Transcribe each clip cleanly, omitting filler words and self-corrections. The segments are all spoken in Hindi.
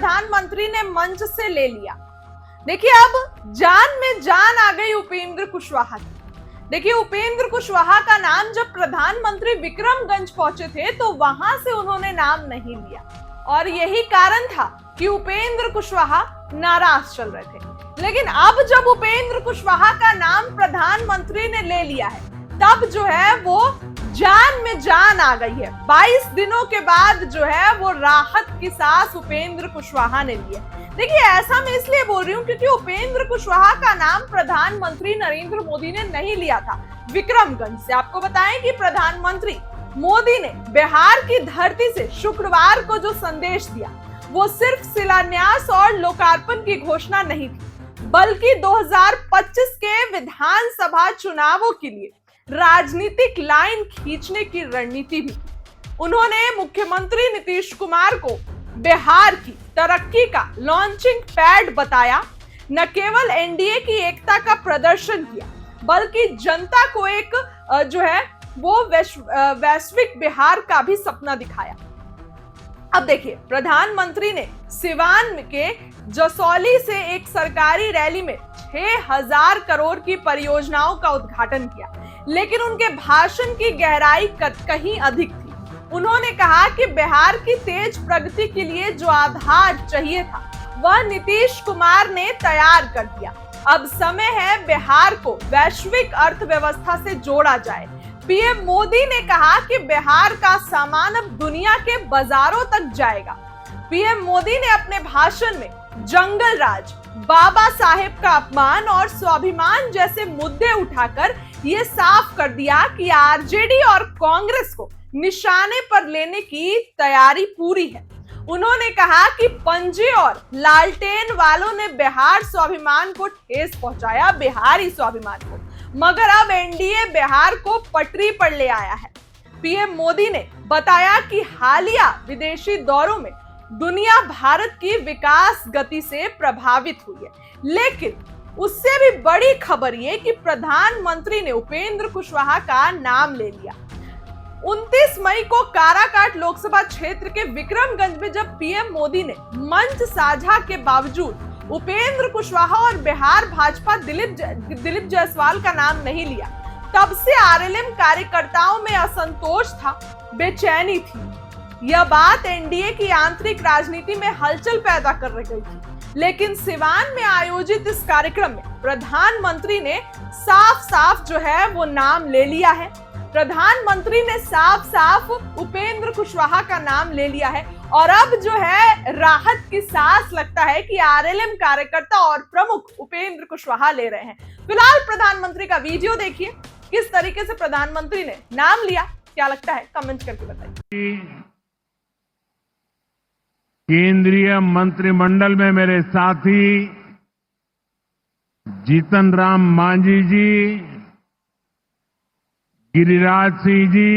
प्रधानमंत्री ने मंच से ले लिया। देखिए अब जान में जान आ गई उपेंद्र कुशवाहा की। देखिए उपेंद्र कुशवाहा का नाम जब प्रधानमंत्री विक्रमगंज पहुंचे थे तो वहां से उन्होंने नाम नहीं लिया और यही कारण था कि उपेंद्र कुशवाहा नाराज चल रहे थे। लेकिन अब जब उपेंद्र कुशवाहा का नाम प्रधानमंत्री ने ले लिया है तब जो है वो जान में जान आ गई है। 22 दिनों के बाद जो है वो राहत की सांस उपेंद्र कुशवाहा ने ली है। देखिए ऐसा मैं इसलिए बोल रही हूँ क्योंकि उपेंद्र कुशवाहा का नाम प्रधानमंत्री नरेंद्र मोदी ने नहीं लिया था विक्रमगंज से। आपको बताएं कि प्रधानमंत्री मोदी ने बिहार की धरती से शुक्रवार को जो संदेश दिया वो सिर्फ शिलान्यास और लोकार्पण की घोषणा नहीं थी, बल्कि 2025 के विधानसभा चुनावों के लिए राजनीतिक लाइन खींचने की रणनीति भी। उन्होंने मुख्यमंत्री नीतीश कुमार को बिहार की तरक्की का लॉन्चिंग पैड बताया, न केवल एनडीए की एकता का प्रदर्शन किया बल्कि जनता को एक जो है वो वैश्विक बिहार का भी सपना दिखाया। अब देखिए प्रधानमंत्री ने सिवान के जसौली से एक सरकारी रैली में 6000 करोड़ की परियोजनाओं का उद्घाटन किया, लेकिन उनके भाषण की गहराई कहीं अधिक थी। उन्होंने कहा कि बिहार की तेज प्रगति के लिए जो आधार चाहिए था वह नीतीश कुमार ने तैयार कर दिया। अब समय है बिहार को वैश्विक अर्थव्यवस्था से जोड़ा जाए। पीएम मोदी ने कहा कि बिहार का सामान अब दुनिया के बाजारों तक जाएगा। पीएम मोदी ने अपने भाषण में जंगल राज, बाबा साहेब का अपमान और स्वाभिमान जैसे मुद्दे उठाकर ये साफ कर दिया कि आरजेडी और कांग्रेस को निशाने पर लेने की तैयारी पूरी है। उन्होंने कहा कि पंजे और लालटेन वालों ने बिहार स्वाभिमान को ठेस पहुंचाया, बिहारी स्वाभिमान को, मगर अब एनडीए बिहार को पटरी पर ले आया है। पीएम मोदी ने बताया कि हालिया विदेशी दौरों में दुनिया भारत की विकास गति से प्रभावित हुई है, लेकिन उससे भी बड़ी खबर ये कि प्रधानमंत्री ने उपेंद्र कुशवाहा का नाम ले लिया। 29 मई को काराकाट लोकसभा क्षेत्र के विक्रमगंज में जब पीएम मोदी ने मंच साझा के बावजूद उपेंद्र कुशवाहा और बिहार भाजपा दिलीप जायसवाल का नाम नहीं लिया, तब से आरएलएम कार्यकर्ताओं में असंतोष था, बेचैनी थी। यह बात एनडीए की आंतरिक राजनीति में हलचल पैदा कर रही थी। लेकिन सिवान में आयोजित इस कार्यक्रम में प्रधानमंत्री ने साफ साफ जो है वो नाम ले लिया है। प्रधानमंत्री ने साफ साफ उपेंद्र कुशवाहा का नाम ले लिया है और अब जो है राहत की सांस लगता है कि आरएलएम कार्यकर्ता और प्रमुख उपेंद्र कुशवाहा ले रहे हैं। फिलहाल प्रधानमंत्री का वीडियो देखिए, किस तरीके से प्रधानमंत्री ने नाम लिया, क्या लगता है कमेंट करके बताइए। केंद्रीय मंत्रिमंडल में मेरे साथी जीतन राम मांझी जी, गिरिराज सिंह जी,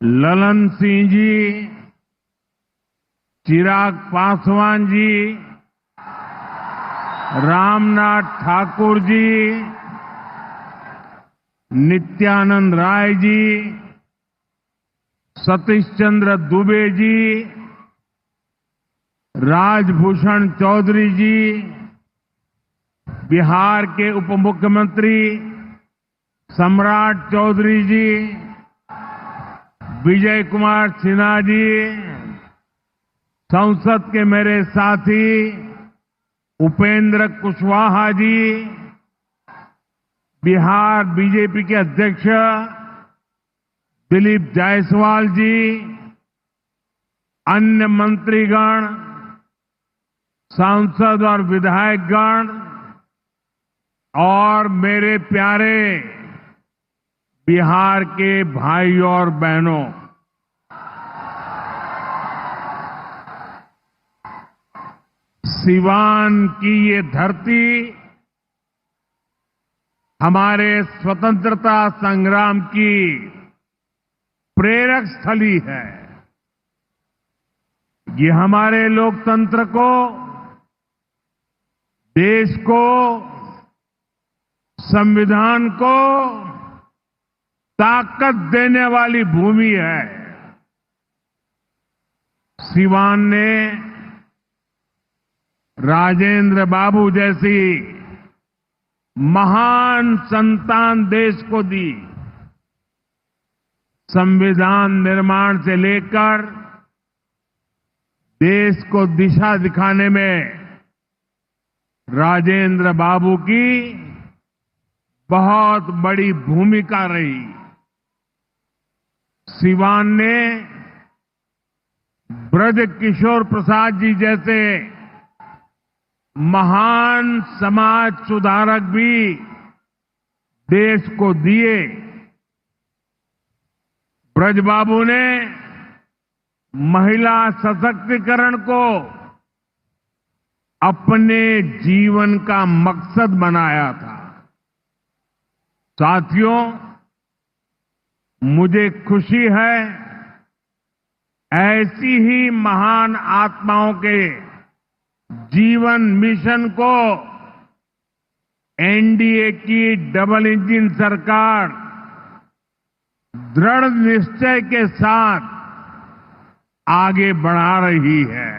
ललन सिंह जी, चिराग पासवान जी, रामनाथ ठाकुर जी, नित्यानंद राय जी, सतीश चंद्र दुबे जी, राजभूषण चौधरी जी, बिहार के उप मुख्यमंत्री सम्राट चौधरी जी, विजय कुमार सिन्हा जी, संसद के मेरे साथी उपेंद्र कुशवाहा जी, बिहार बीजेपी के अध्यक्ष दिलीप जायसवाल जी, अन्य मंत्रीगण, सांसद और विधायकगण और मेरे प्यारे बिहार के भाई और बहनों, सिवान की ये धरती हमारे स्वतंत्रता संग्राम की प्रेरक स्थली है। ये हमारे लोकतंत्र को, देश को, संविधान को ताकत देने वाली भूमि है। सिवान ने राजेंद्र बाबू जैसी महान संतान देश को दी। संविधान निर्माण से लेकर देश को दिशा दिखाने में राजेंद्र बाबू की बहुत बड़ी भूमिका रही। सिवान ने ब्रज किशोर प्रसाद जी जैसे महान समाज सुधारक भी देश को दिए। ब्रज बाबू ने महिला सशक्तिकरण को अपने जीवन का मकसद बनाया था। साथियों, मुझे खुशी है ऐसी ही महान आत्माओं के जीवन मिशन को एनडीए की डबल इंजन सरकार दृढ़ निश्चय के साथ आगे बढ़ा रही है।